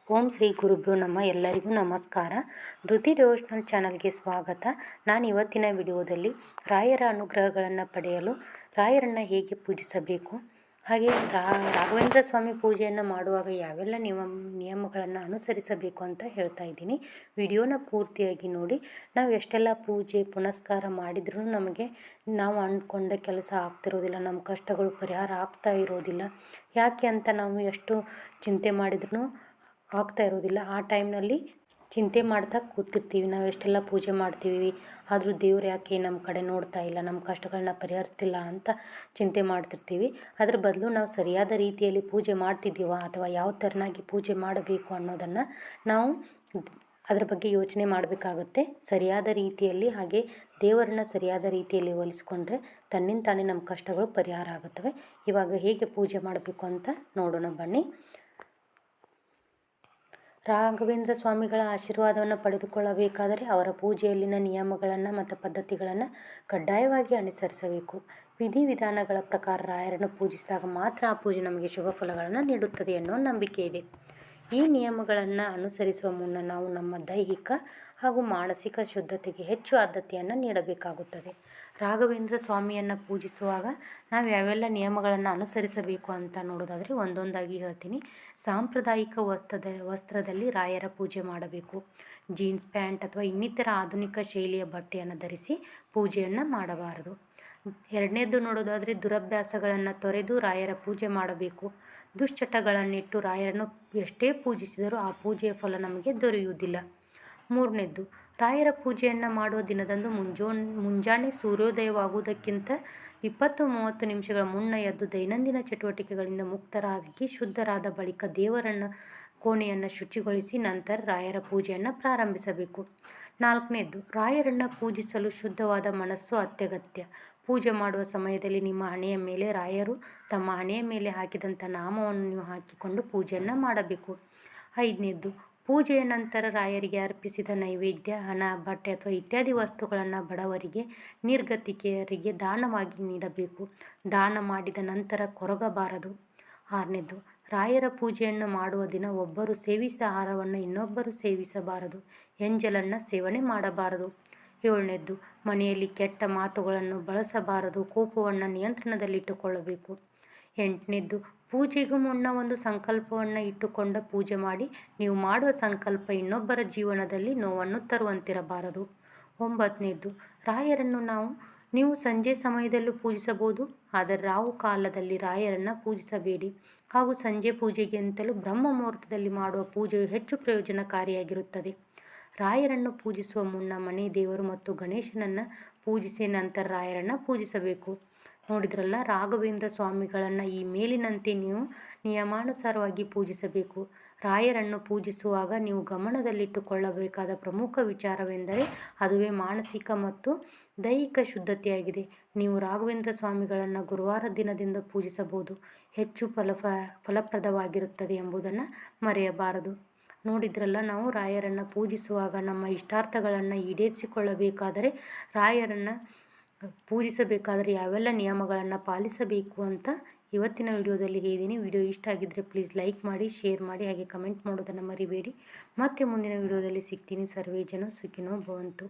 ಓಂ ಶ್ರೀ ಗುರುಭ್ಯೋ ನಮಃ. ಎಲ್ಲರಿಗೂ ನಮಸ್ಕಾರ. ಧೃತಿ ಡಿವೋಷನಲ್ ಚಾನಲ್ಗೆ ಸ್ವಾಗತ. ನಾನು ಇವತ್ತಿನ ವಿಡಿಯೋದಲ್ಲಿ ರಾಯರ ಅನುಗ್ರಹಗಳನ್ನು ಪಡೆಯಲು ರಾಯರನ್ನು ಹೇಗೆ ಪೂಜಿಸಬೇಕು, ಹಾಗೆ ರಾಘವೇಂದ್ರ ಸ್ವಾಮಿ ಪೂಜೆಯನ್ನು ಮಾಡುವಾಗ ಯಾವೆಲ್ಲ ನಿಯಮಗಳನ್ನು ಅನುಸರಿಸಬೇಕು ಅಂತ ಹೇಳ್ತಾ ಇದ್ದೀನಿ. ವಿಡಿಯೋನ ಪೂರ್ತಿಯಾಗಿ ನೋಡಿ. ನಾವು ಎಷ್ಟೆಲ್ಲ ಪೂಜೆ ಪುನಸ್ಕಾರ ಮಾಡಿದ್ರೂ ನಮಗೆ ನಾವು ಅಂದ್ಕೊಂಡ ಕೆಲಸ ಆಗ್ತಿರೋದಿಲ್ಲ, ನಮ್ಮ ಕಷ್ಟಗಳು ಪರಿಹಾರ ಆಗ್ತಾ ಇರೋದಿಲ್ಲ. ಯಾಕೆ ಅಂತ ನಾವು ಎಷ್ಟು ಚಿಂತೆ ಮಾಡಿದ್ರೂ ಆಗ್ತಾ ಇರೋದಿಲ್ಲ. ಆ ಟೈಮ್ನಲ್ಲಿ ಚಿಂತೆ ಮಾಡ್ತಾ ಕೂತಿರ್ತೀವಿ. ನಾವು ಎಷ್ಟೆಲ್ಲ ಪೂಜೆ ಮಾಡ್ತೀವಿ, ಆದರೂ ದೇವ್ರು ಯಾಕೆ ನಮ್ಮ ಕಡೆ ನೋಡ್ತಾ ಇಲ್ಲ, ನಮ್ಮ ಕಷ್ಟಗಳನ್ನ ಪರಿಹರಿಸ್ತಿಲ್ಲ ಅಂತ ಚಿಂತೆ ಮಾಡ್ತಿರ್ತೀವಿ. ಅದ್ರ ಬದಲು ನಾವು ಸರಿಯಾದ ರೀತಿಯಲ್ಲಿ ಪೂಜೆ ಮಾಡ್ತಿದ್ದೀವ ಅಥವಾ ಯಾವ ಥರನಾಗಿ ಪೂಜೆ ಮಾಡಬೇಕು ಅನ್ನೋದನ್ನು ನಾವು ಅದ್ರ ಬಗ್ಗೆ ಯೋಚನೆ ಮಾಡಬೇಕಾಗುತ್ತೆ. ಸರಿಯಾದ ರೀತಿಯಲ್ಲಿ ಹಾಗೆ ದೇವರನ್ನ ಸರಿಯಾದ ರೀತಿಯಲ್ಲಿ ಒಲಿಸ್ಕೊಂಡ್ರೆ ತನ್ನಿಂದ ತಾನೇ ನಮ್ಮ ಕಷ್ಟಗಳು ಪರಿಹಾರ ಆಗುತ್ತವೆ. ಇವಾಗ ಹೇಗೆ ಪೂಜೆ ಮಾಡಬೇಕು ಅಂತ ನೋಡೋಣ ಬನ್ನಿ. ರಾಘವೇಂದ್ರ ಸ್ವಾಮಿಗಳ ಆಶೀರ್ವಾದವನ್ನು ಪಡೆದುಕೊಳ್ಳಬೇಕಾದರೆ ಅವರ ಪೂಜೆಯಲ್ಲಿನ ನಿಯಮಗಳನ್ನು ಮತ್ತು ಪದ್ಧತಿಗಳನ್ನು ಕಡ್ಡಾಯವಾಗಿ ಅನುಸರಿಸಬೇಕು. ವಿಧಿವಿಧಾನಗಳ ಪ್ರಕಾರ ರಾಯರನ್ನು ಪೂಜಿಸಿದಾಗ ಮಾತ್ರ ಆ ಪೂಜೆ ನಮಗೆ ಶುಭ ಫಲಗಳನ್ನು ನೀಡುತ್ತದೆ ಎನ್ನುವ ನಂಬಿಕೆ ಇದೆ. ಈ ನಿಯಮಗಳನ್ನು ಅನುಸರಿಸುವ ಮುನ್ನ ನಾವು ನಮ್ಮ ದೈಹಿಕ ಹಾಗೂ ಮಾನಸಿಕ ಶುದ್ಧತೆಗೆ ಹೆಚ್ಚು ಆದ್ಯತೆಯನ್ನು ನೀಡಬೇಕಾಗುತ್ತದೆ. ರಾಘವೇಂದ್ರ ಸ್ವಾಮಿಯನ್ನು ಪೂಜಿಸುವಾಗ ನಾವು ಯಾವೆಲ್ಲ ನಿಯಮಗಳನ್ನು ಅನುಸರಿಸಬೇಕು ಅಂತ ನೋಡೋದಾದರೆ ಒಂದೊಂದಾಗಿ ಹೇಳ್ತೀನಿ. ಸಾಂಪ್ರದಾಯಿಕ ವಸ್ತ್ರದಲ್ಲಿ ರಾಯರ ಪೂಜೆ ಮಾಡಬೇಕು. ಜೀನ್ಸ್ ಪ್ಯಾಂಟ್ ಅಥವಾ ಇನ್ನಿತರ ಆಧುನಿಕ ಶೈಲಿಯ ಬಟ್ಟೆಯನ್ನು ಧರಿಸಿ ಪೂಜೆಯನ್ನು ಮಾಡಬಾರದು. ಎರಡನೇದು ನೋಡೋದಾದರೆ ದುರಭ್ಯಾಸಗಳನ್ನು ತೊರೆದು ರಾಯರ ಪೂಜೆ ಮಾಡಬೇಕು. ದುಶ್ಚಟಗಳನ್ನಿಟ್ಟು ರಾಯರನ್ನು ಎಷ್ಟೇ ಪೂಜಿಸಿದರೂ ಆ ಪೂಜೆಯ ಫಲ ನಮಗೆ ದೊರೆಯುವುದಿಲ್ಲ. ಮೂರನೇದ್ದು, ರಾಯರ ಪೂಜೆಯನ್ನು ಮಾಡುವ ದಿನದಂದು ಮುಂಜಾನೆ ಸೂರ್ಯೋದಯವಾಗುವುದಕ್ಕಿಂತ 20-30 ನಿಮಿಷಗಳ ಮುನ್ನ ಎದ್ದು ದೈನಂದಿನ ಚಟುವಟಿಕೆಗಳಿಂದ ಮುಕ್ತರಾಗಿ ಶುದ್ಧರಾದ ಬಳಿಕ ದೇವರನ್ನು ಕೋಣೆಯನ್ನು ಶುಚಿಗೊಳಿಸಿ ನಂತರ ರಾಯರ ಪೂಜೆಯನ್ನು ಪ್ರಾರಂಭಿಸಬೇಕು. ನಾಲ್ಕನೇದ್ದು, ರಾಯರನ್ನು ಪೂಜಿಸಲು ಶುದ್ಧವಾದ ಮನಸ್ಸು ಅತ್ಯಗತ್ಯ. ಪೂಜೆ ಮಾಡುವ ಸಮಯದಲ್ಲಿ ನಿಮ್ಮ ಹಣೆಯ ಮೇಲೆ ರಾಯರು ತಮ್ಮ ಹಣೆಯ ಮೇಲೆ ಹಾಕಿದಂಥ ನಾಮವನ್ನು ನೀವು ಹಾಕಿಕೊಂಡು ಪೂಜೆಯನ್ನು ಮಾಡಬೇಕು. ಐದನೇದ್ದು, ಪೂಜೆಯ ನಂತರ ರಾಯರಿಗೆ ಅರ್ಪಿಸಿದ ನೈವೇದ್ಯ, ಹಣ, ಬಟ್ಟೆ ಅಥವಾ ಇತ್ಯಾದಿ ವಸ್ತುಗಳನ್ನು ಬಡವರಿಗೆ, ನಿರ್ಗತಿಕೆಯರಿಗೆ ದಾನವಾಗಿ ನೀಡಬೇಕು. ದಾನ ಮಾಡಿದ ನಂತರ ಕೊರಗಬಾರದು. ಆರನೇದ್ದು, ರಾಯರ ಪೂಜೆಯನ್ನು ಮಾಡುವ ದಿನ ಒಬ್ಬರು ಸೇವಿಸಿದ ಆಹಾರವನ್ನು ಇನ್ನೊಬ್ಬರು ಸೇವಿಸಬಾರದು. ಎಂಜಲನ್ನು ಸೇವನೆ ಮಾಡಬಾರದು. ಏಳನೇದ್ದು, ಮನೆಯಲ್ಲಿ ಕೆಟ್ಟ ಮಾತುಗಳನ್ನು ಬಳಸಬಾರದು. ಕೋಪವನ್ನು ನಿಯಂತ್ರಣದಲ್ಲಿಟ್ಟುಕೊಳ್ಳಬೇಕು. ಎಂಟನೇದ್ದು, ಪೂಜೆಗೂ ಮುನ್ನ ಒಂದು ಸಂಕಲ್ಪವನ್ನು ಇಟ್ಟುಕೊಂಡ ಪೂಜೆ ಮಾಡಿ. ನೀವು ಮಾಡುವ ಸಂಕಲ್ಪ ಇನ್ನೊಬ್ಬರ ಜೀವನದಲ್ಲಿ ನೋವನ್ನು ತರುವಂತಿರಬಾರದು. ಒಂಬತ್ತನೇದ್ದು, ರಾಯರನ್ನು ನೀವು ಸಂಜೆ ಸಮಯದಲ್ಲೂ ಪೂಜಿಸಬಹುದು, ಆದರೆ ರಾಹು ಕಾಲದಲ್ಲಿ ರಾಯರನ್ನು ಪೂಜಿಸಬೇಡಿ. ಹಾಗೂ ಸಂಜೆ ಪೂಜೆಗಿಂತಲೂ ಬ್ರಹ್ಮ ಮುಹೂರ್ತದಲ್ಲಿ ಮಾಡುವ ಪೂಜೆಯು ಹೆಚ್ಚು ಪ್ರಯೋಜನಕಾರಿಯಾಗಿರುತ್ತದೆ. ರಾಯರನ್ನು ಪೂಜಿಸುವ ಮುನ್ನ ಮನೆ ದೇವರು ಮತ್ತು ಗಣೇಶನನ್ನು ಪೂಜಿಸಿ ನಂತರ ರಾಯರನ್ನು ಪೂಜಿಸಬೇಕು. ನೋಡಿದ್ರಲ್ಲ, ರಾಘವೇಂದ್ರ ಸ್ವಾಮಿಗಳನ್ನು ಈ ಮೇಲಿನಂತೆ ನೀವು ನಿಯಮಾನುಸಾರವಾಗಿ ಪೂಜಿಸಬೇಕು. ರಾಯರನ್ನು ಪೂಜಿಸುವಾಗ ನೀವು ಗಮನದಲ್ಲಿಟ್ಟುಕೊಳ್ಳಬೇಕಾದ ಪ್ರಮುಖ ವಿಚಾರವೆಂದರೆ ಅದುವೇ ಮಾನಸಿಕ ಮತ್ತು ದೈಹಿಕ ಶುದ್ಧತೆಯಾಗಿದೆ. ನೀವು ರಾಘವೇಂದ್ರ ಸ್ವಾಮಿಗಳನ್ನು ಗುರುವಾರ ದಿನದಿಂದ ಪೂಜಿಸಬಹುದು, ಹೆಚ್ಚು ಫಲಪ್ರದವಾಗಿರುತ್ತದೆ ಎಂಬುದನ್ನು ಮರೆಯಬಾರದು. ನೋಡಿದ್ರಲ್ಲ, ನಾವು ರಾಯರನ್ನು ಪೂಜಿಸುವಾಗ ನಮ್ಮ ಇಷ್ಟಾರ್ಥಗಳನ್ನು ಈಡೇರಿಸಿಕೊಳ್ಳಬೇಕಾದರೆ ರಾಯರನ್ನು ಪೂಜಿಸಬೇಕಾದರೆ ಯಾವೆಲ್ಲ ನಿಯಮಗಳನ್ನು ಪಾಲಿಸಬೇಕು ಅಂತ ಇವತ್ತಿನ ವಿಡಿಯೋದಲ್ಲಿ ಹೇಳಿದ್ದೀನಿ. ವಿಡಿಯೋ ಇಷ್ಟ ಆಗಿದ್ದರೆ ಪ್ಲೀಸ್ ಲೈಕ್ ಮಾಡಿ, ಶೇರ್ ಮಾಡಿ, ಹಾಗೆ ಕಮೆಂಟ್ ಮಾಡೋದನ್ನು ಮರಿಬೇಡಿ. ಮತ್ತೆ ಮುಂದಿನ ವಿಡಿಯೋದಲ್ಲಿ ಸಿಗ್ತೀನಿ. ಸರ್ವೇ ಜನ ಸುಖಿನೋ ಭವಂತು.